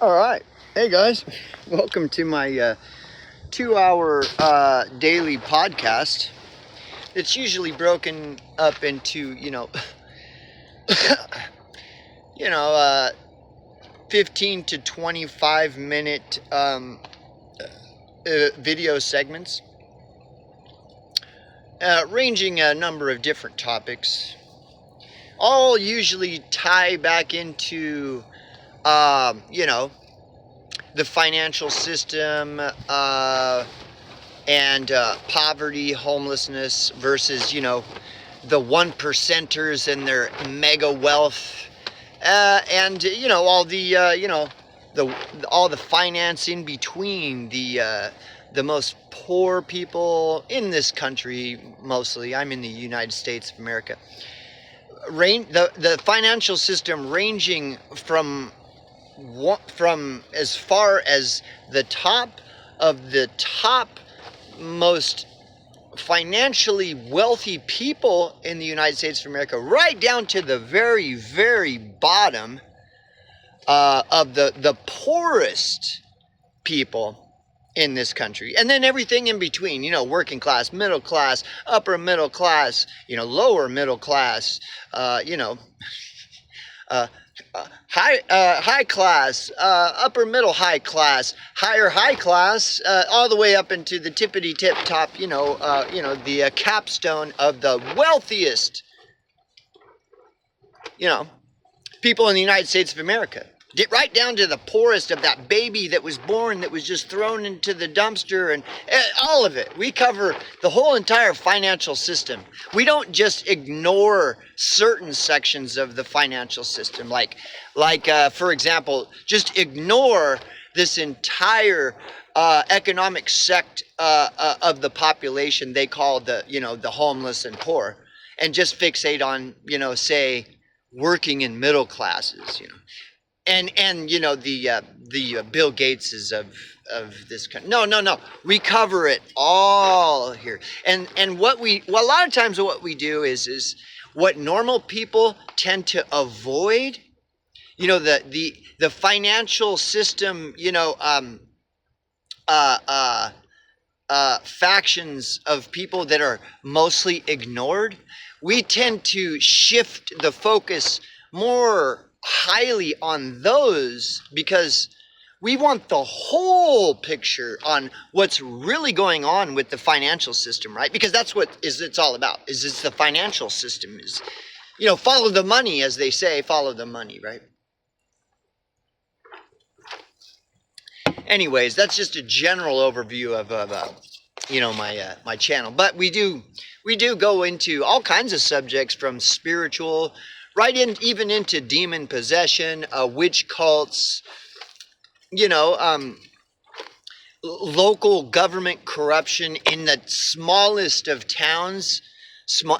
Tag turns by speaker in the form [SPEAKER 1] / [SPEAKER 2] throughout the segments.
[SPEAKER 1] All right. Hey guys, welcome to my 2 hour daily podcast. It's usually broken up into, you know, uh, 15 to 25 minute video segments, ranging a number of different topics. All usually tie back into, the financial system, and poverty, homelessness versus, the one percenters and their mega wealth, and all the finance in between the most poor people in this country. Mostly, I'm in the United States of America. The financial system ranging from as far as the top of the top most financially wealthy people in the United States of America, right down to the very, very bottom of the poorest people in this country, and then everything in between, working class, middle class, upper middle class, lower middle class, high class, upper middle high class, high class, all the way up into the tippity tip top, the capstone of the wealthiest, people in the United States of America. Get right down to the poorest of that baby that was born, that was just thrown into the dumpster, and all of it. We cover the whole entire financial system. We don't just ignore certain sections of the financial system, like for example, just ignore this entire economic sect of the population they call the homeless and poor, and just fixate on, say, working and middle classes, and the Bill Gateses of this country. No. We cover it all here. And a lot of times what we do is what normal people tend to avoid. The financial system, factions of people that are mostly ignored. We tend to shift the focus more highly on those because we want the whole picture on what's really going on with the financial system, right? Because that's what it's all about. It's the financial system is, follow the money, as they say, follow the money, right? Anyways, that's just a general overview of my channel. But we do go into all kinds of subjects, from spiritual even into demon possession, witch cults, local government corruption in the smallest of towns,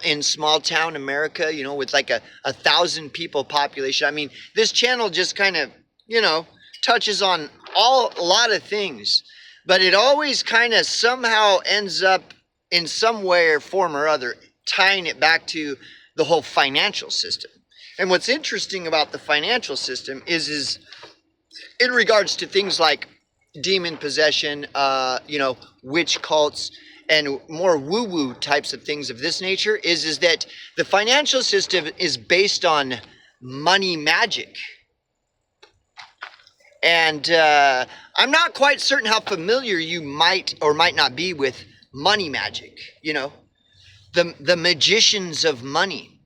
[SPEAKER 1] in small town America, with like a 1,000 people population. I mean, this channel just kind of, touches on a lot of things, but it always kind of somehow ends up in some way or form or other tying it back to the whole financial system. And what's interesting about the financial system is in regards to things like demon possession, witch cults, and more woo-woo types of things of this nature, is that the financial system is based on money magic. And I'm not quite certain how familiar you might or might not be with money magic, the magicians of money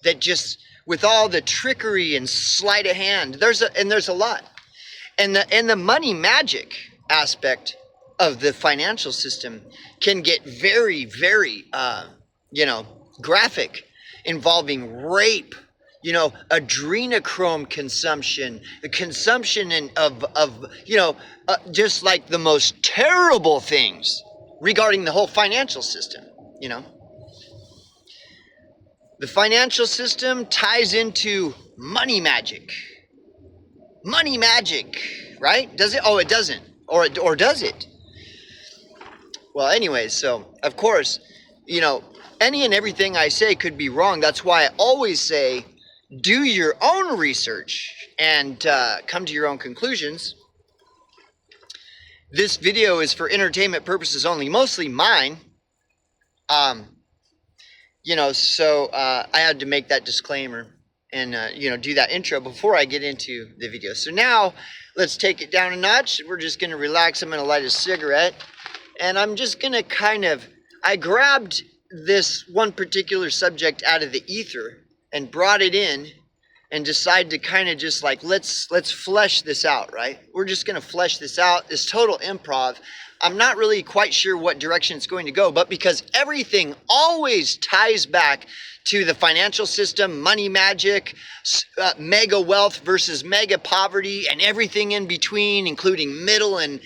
[SPEAKER 1] that just, with all the trickery and sleight of hand, there's a lot. And the money magic aspect of the financial system can get very, very, graphic, involving rape, adrenochrome consumption, the consumption of just like the most terrible things regarding the whole financial system, The financial system ties into money magic. Money magic, right? Does it? Oh, it doesn't. Or does it? Well, anyways, so, of course, any and everything I say could be wrong. That's why I always say, do your own research and come to your own conclusions. This video is for entertainment purposes only, mostly mine. So I had to make that disclaimer and, do that intro before I get into the video. So now let's take it down a notch. We're just going to relax. I'm going to light a cigarette, and I'm just going to I grabbed this one particular subject out of the ether and brought it in and decided to kind of just like, let's flesh this out, right? We're just going to flesh this out, this total improv. I'm not really quite sure what direction it's going to go, but because everything always ties back to the financial system, money magic, mega wealth versus mega poverty, and everything in between, including middle and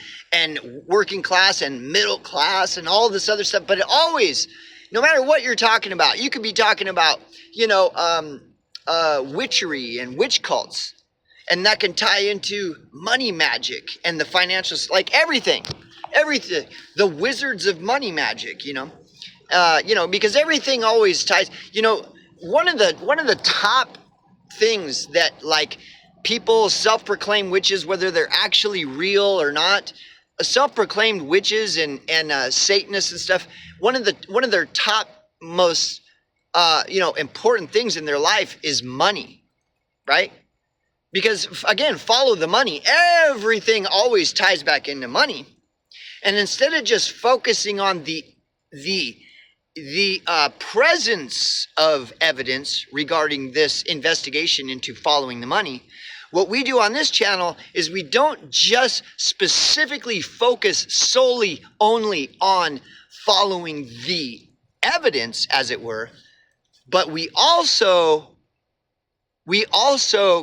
[SPEAKER 1] working class and middle class and all this other stuff. But it always, no matter what you're talking about, you could be talking about, witchery and witch cults, and that can tie into money magic and the financial, like everything, the wizards of money magic, because everything always ties. One of the top things that like people self-proclaimed witches, whether they're actually real or not, self-proclaimed witches and Satanists and stuff. One of their top most important things in their life is money, right? Because again, follow the money. Everything always ties back into money. And instead of just focusing on the presence of evidence regarding this investigation into following the money, what we do on this channel is we don't just specifically focus solely only on following the evidence, as it were, but we also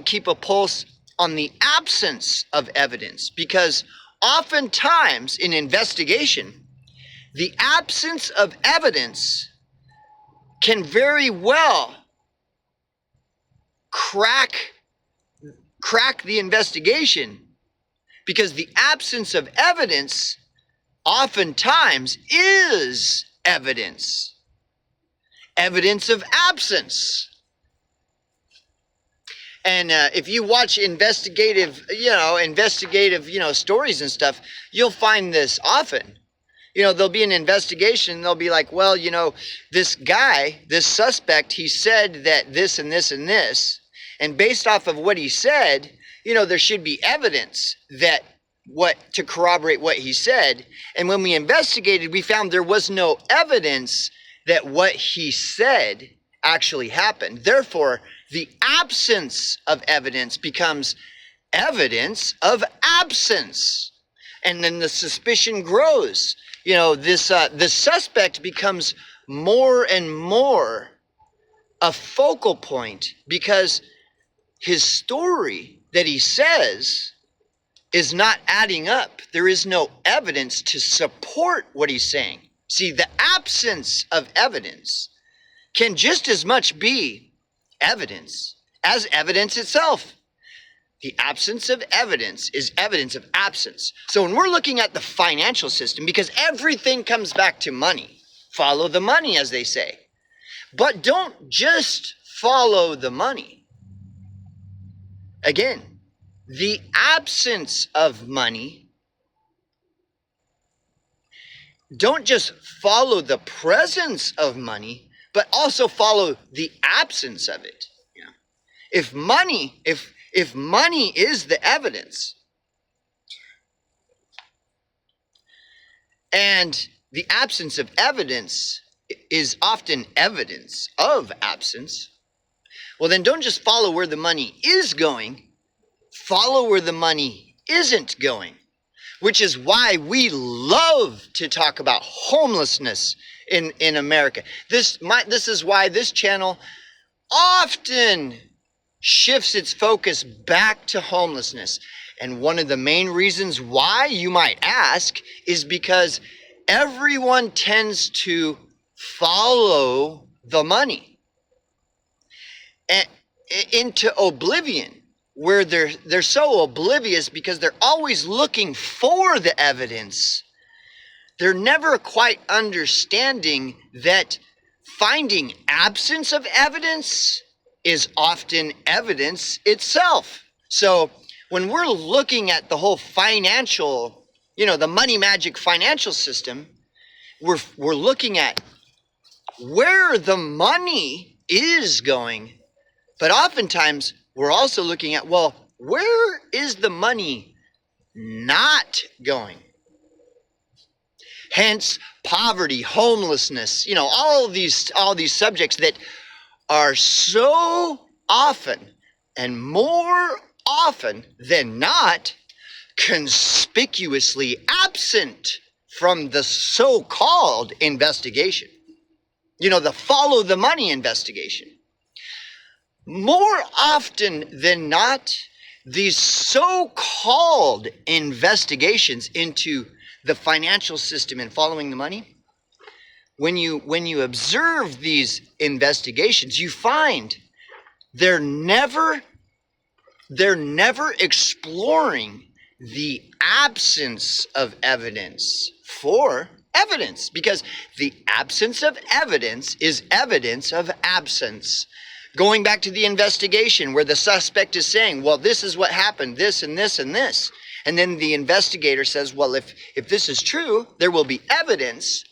[SPEAKER 1] keep a pulse on the absence of evidence, because oftentimes in investigation, the absence of evidence can very well crack the investigation, because the absence of evidence oftentimes is evidence of absence. And if you watch investigative stories and stuff, you'll find this often. There'll be an investigation, and they'll be like, well, this guy, this suspect, he said that this and this and this, and based off of what he said, there should be evidence to corroborate what he said. And when we investigated, we found there was no evidence that what he said actually happened. Therefore, the absence of evidence becomes evidence of absence. And then the suspicion grows. The suspect becomes more and more a focal point, because his story that he says is not adding up. There is no evidence to support what he's saying. See, the absence of evidence can just as much be evidence as evidence itself. The absence of evidence is evidence of absence. So when we're looking at the financial system, because everything comes back to money, follow the money, as they say. But don't just follow the money. Again, the absence of money, don't just follow the presence of money, but also follow the absence of it. If money is the evidence, and the absence of evidence is often evidence of absence, well, then don't just follow where the money is going, follow where the money isn't going, which is why we love to talk about homelessness in America. This is why this channel often shifts its focus back to homelessness. And one of the main reasons why, you might ask, is because everyone tends to follow the money into oblivion, where they're so oblivious because they're always looking for the evidence. They're never quite understanding that finding absence of evidence is often evidence itself. So when we're looking at the whole financial, the money magic financial system, we're looking at where the money is going, but oftentimes we're also looking at, well, where is the money not going? Hence poverty, homelessness, all these subjects that are so often and more often than not conspicuously absent from the so-called investigation. The follow the money investigation. More often than not, these so-called investigations into the financial system and following the money, when you observe these investigations, you find they're never exploring the absence of evidence for evidence, because the absence of evidence is evidence of absence. Going back to the investigation where the suspect is saying, well, this is what happened, this and this and this. And then the investigator says, well, if this is true, there will be evidence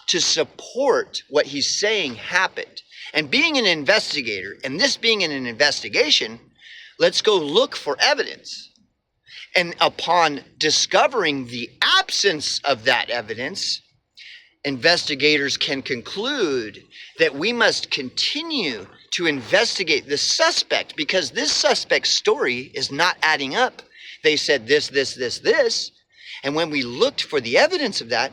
[SPEAKER 1] to support what he's saying happened. And being an investigator, and this being in an investigation, let's go look for evidence. And upon discovering the absence of that evidence, investigators can conclude that we must continue to investigate the suspect, because this suspect's story is not adding up. They said this, this, this, this. And when we looked for the evidence of that,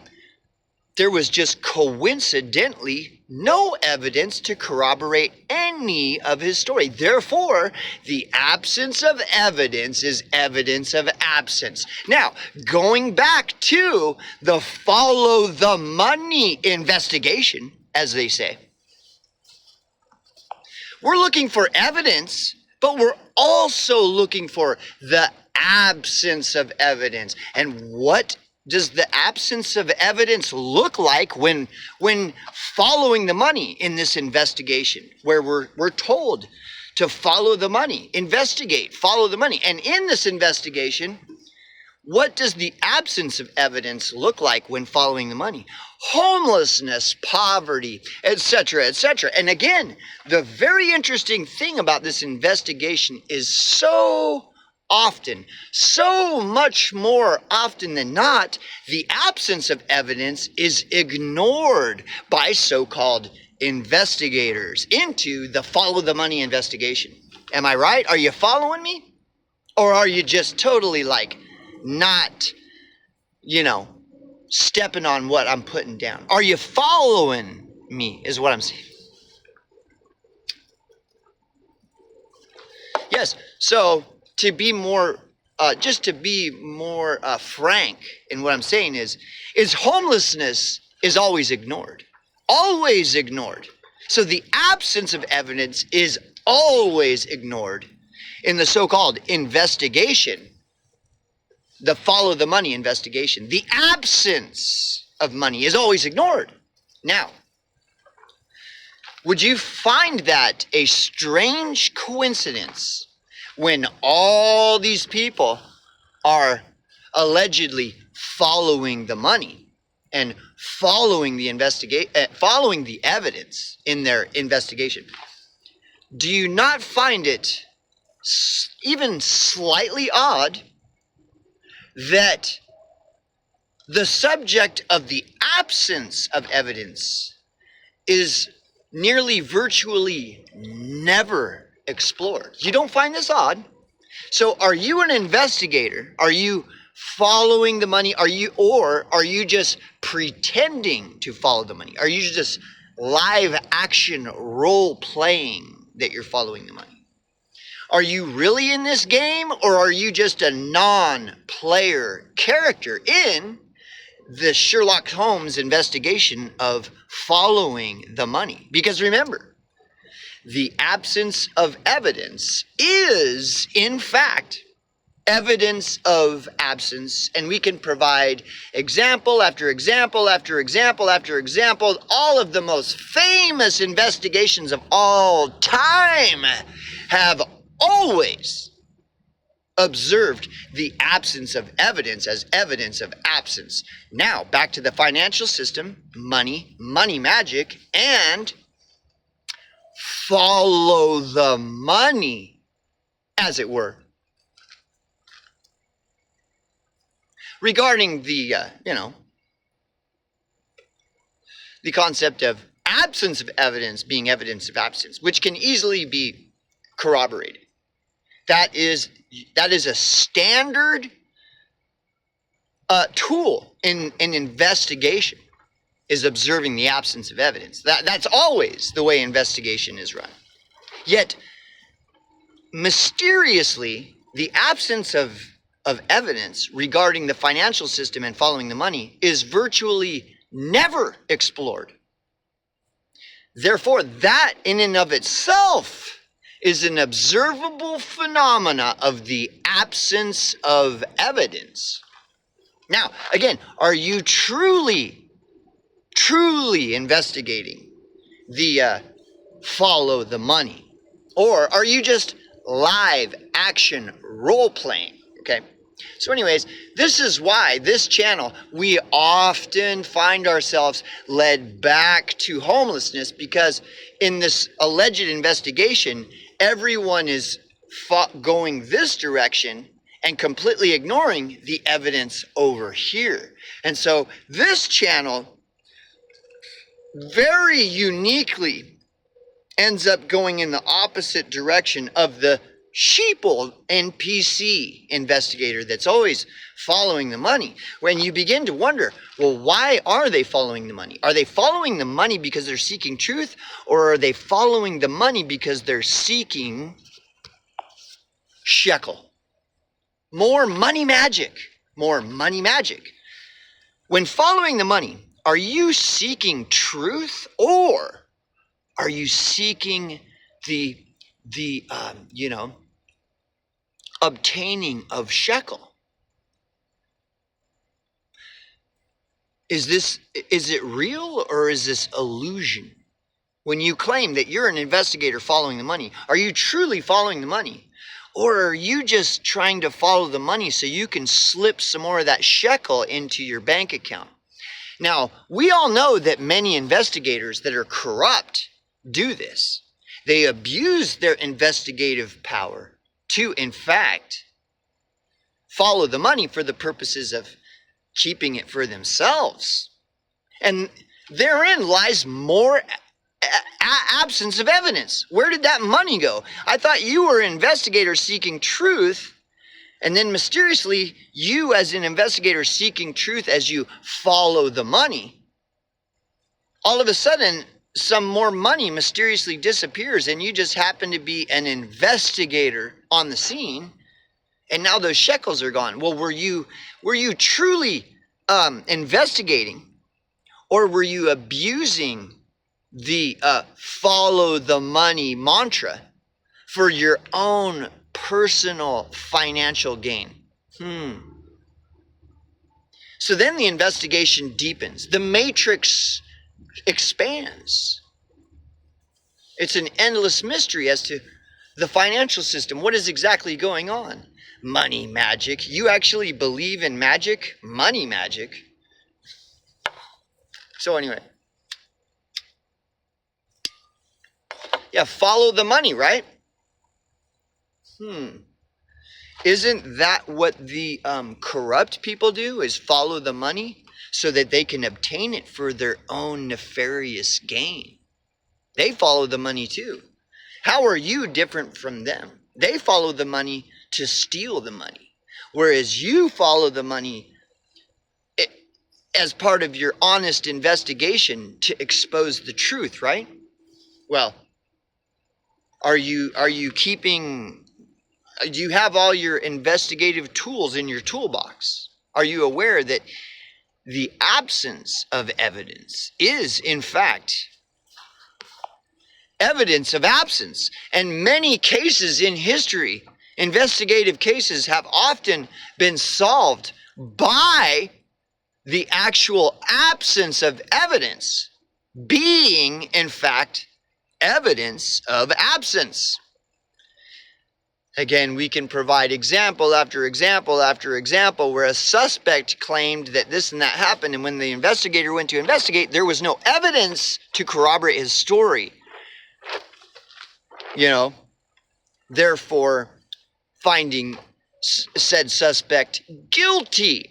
[SPEAKER 1] there was just coincidentally no evidence to corroborate any of his story. Therefore, the absence of evidence is evidence of absence. Now, going back to the follow the money investigation, as they say, we're looking for evidence, but we're also looking for the absence of evidence. And what does the absence of evidence look like when following the money in this investigation, where we're told to follow the money, investigate, follow the money? And in this investigation, what does the absence of evidence look like when following the money? Homelessness, poverty, etc., etc. And again, the very interesting thing about this investigation is so much more often than not, the absence of evidence is ignored by so-called investigators into the follow the money investigation. Am I right? Are you following me? Or are you just totally not, stepping on what I'm putting down? Are you following me is what I'm saying. Yes, so to be more, frank in what I'm saying is homelessness is always ignored. Always ignored. So the absence of evidence is always ignored in the so-called investigation, the follow the money investigation. The absence of money is always ignored. Now, would you find that a strange coincidence when all these people are allegedly following the money and following the evidence in their investigation? Do you not find it even slightly odd that the subject of the absence of evidence is nearly virtually never explored? You don't find this odd? So are you an investigator? Are you following the money? Are you just pretending to follow the money? Are you just live action role playing that you're following the money? Are you really in this game, or are you just a non-player character in the Sherlock Holmes investigation of following the money? Because remember, the absence of evidence is, in fact, evidence of absence, and we can provide example after example after example after example. All of the most famous investigations of all time have always observed the absence of evidence as evidence of absence. Now, back to the financial system, money, money magic, and follow the money, as it were. Regarding the, the concept of absence of evidence being evidence of absence, which can easily be corroborated. That is a standard tool in investigation, is observing the absence of evidence. That's always the way investigation is run. Yet, mysteriously, the absence of evidence regarding the financial system and following the money is virtually never explored. Therefore, that in and of itself is an observable phenomena of the absence of evidence. Now, again, are you truly investigating the follow the money? Or are you just live action role playing? Okay. So anyways, this is why this channel, we often find ourselves led back to homelessness, because in this alleged investigation, everyone is going this direction and completely ignoring the evidence over here. And so this channel very uniquely ends up going in the opposite direction of the sheeple NPC investigator that's always following the money. When you begin to wonder, well, why are they following the money? Are they following the money because they're seeking truth, or are they following the money because they're seeking shekel? More money magic. More money magic. When following the money, are you seeking truth, or are you seeking the obtaining of shekel? Is it real, or is this illusion? When you claim that you're an investigator following the money, are you truly following the money? Or are you just trying to follow the money so you can slip some more of that shekel into your bank account? Now, we all know that many investigators that are corrupt do this. They abuse their investigative power to, in fact, follow the money for the purposes of keeping it for themselves. And therein lies more absence of evidence. Where did that money go? I thought you were an investigator seeking truth, and then mysteriously, you as an investigator seeking truth as you follow the money, all of a sudden, some more money mysteriously disappears, and you just happen to be an investigator on the scene, and now those shekels are gone. Well, were you truly investigating, or were you abusing the follow the money mantra for your own personal financial gain? So then the investigation deepens. The matrix expands. It's an endless mystery as to the financial system. What is exactly going on? Money magic. You actually believe in magic? Money magic. So anyway. Yeah, follow the money, right? Isn't that what the corrupt people do, is follow the money so that they can obtain it for their own nefarious gain? They follow the money too. How are you different from them? They follow the money to steal the money, whereas you follow the money as part of your honest investigation to expose the truth, right? Well, do you have all your investigative tools in your toolbox? Are you aware that the absence of evidence is, in fact, evidence of absence? And many cases in history, Investigative cases have often been solved by the actual absence of evidence being, in fact, evidence of absence. Again, we can provide example after example after example where a suspect claimed that this and that happened, and when the investigator went to investigate, there was no evidence to corroborate his story. Therefore, finding said suspect guilty.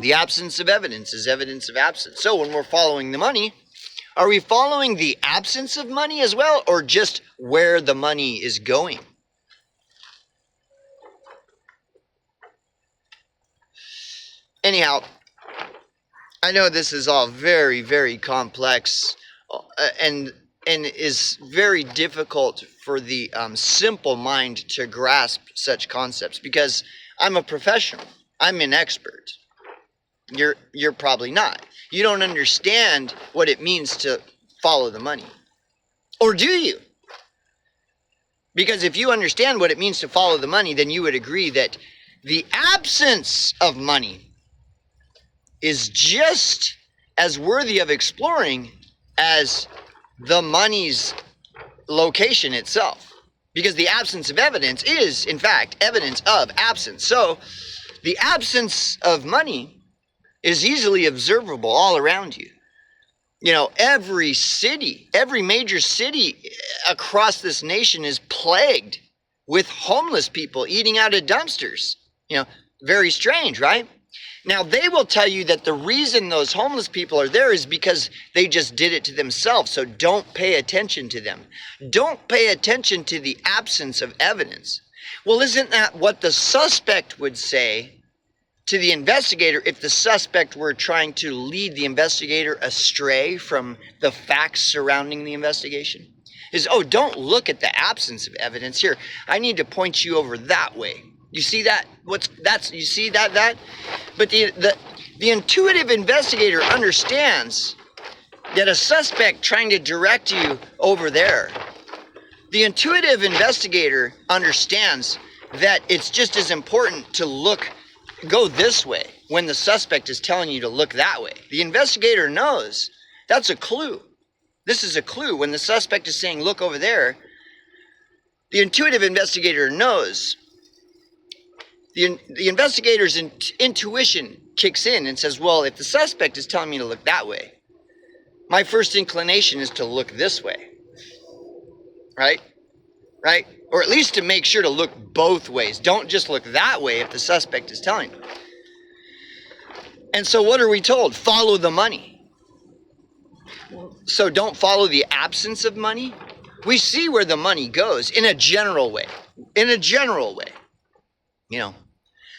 [SPEAKER 1] The absence of evidence is evidence of absence. So when we're following the money, are we following the absence of money as well, or just where the money is going? Anyhow, I know this is all very, very complex and is very difficult for the simple mind to grasp such concepts, because I'm a professional. I'm an expert. You're probably not. You don't understand what it means to follow the money. Or do you? Because if you understand what it means to follow the money, then you would agree that the absence of money is just as worthy of exploring as the money's location itself. Because the absence of evidence is, in fact, evidence of absence. So, the absence of money is easily observable all around you. Every city, every major city across this nation is plagued with homeless people eating out of dumpsters. Very strange, right? Now, they will tell you that the reason those homeless people are there is because they just did it to themselves, so don't pay attention to them. Don't pay attention to the absence of evidence. Well, isn't that what the suspect would say to the investigator if the suspect were trying to lead the investigator astray from the facts surrounding the investigation? Is, don't look at the absence of evidence. Here, I need to point you over that way. You see that? You see that? But the intuitive investigator understands that a suspect trying to direct you over there, the intuitive investigator understands that it's just as important to go this way when the suspect is telling you to look that way. The investigator knows that's a clue. This is a clue. When the suspect is saying, look over there, the intuitive investigator knows. The investigator's intuition kicks in and says, well, if the suspect is telling me to look that way, my first inclination is to look this way. Right? Or at least to make sure to look both ways. Don't just look that way if the suspect is telling you. And so what are we told? Follow the money. So don't follow the absence of money. We see where the money goes in a general way.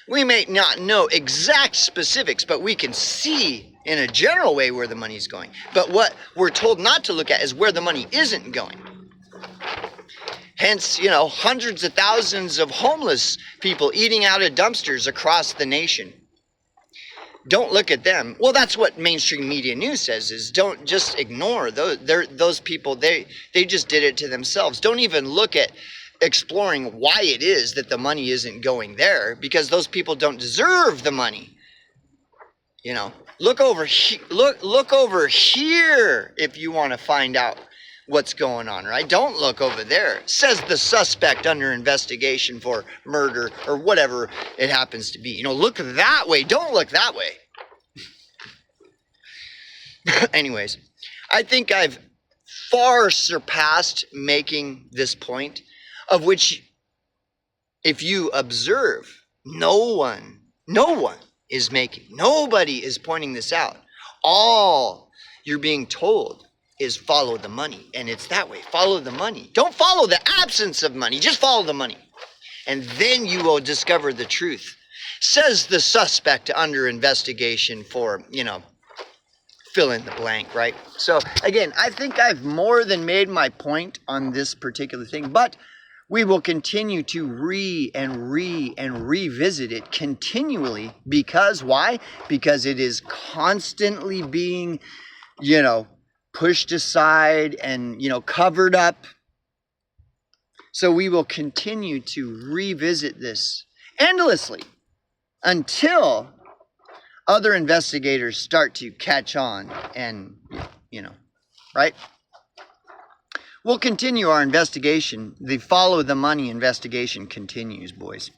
[SPEAKER 1] We may not know exact specifics, but we can see in a general way where the money's going. But what we're told not to look at is where the money isn't going. Hence, hundreds of thousands of homeless people eating out of dumpsters across the nation. Don't look at them. Well, that's what mainstream media news says, is don't just ignore those people. They just did it to themselves. Don't even look at exploring why it is that the money isn't going there, because those people don't deserve the money. Look over here if you want to find out what's going on, right? Don't look over there, says the suspect under investigation for murder or whatever it happens to be. Look that way. Don't look that way. Anyways, I think I've far surpassed making this point, of which, if you observe, no one is making. Nobody is pointing this out. All you're being told is follow the money. And it's that way. Follow the money. Don't follow the absence of money. Just follow the money. And then you will discover the truth. Says the suspect under investigation for, fill in the blank, right? So, again, I think I've more than made my point on this particular thing. But we will continue to revisit it continually. Because why? Because it is constantly being, pushed aside and, covered up. So we will continue to revisit this endlessly until other investigators start to catch on and, right? We'll continue our investigation. The follow the money investigation continues, boys.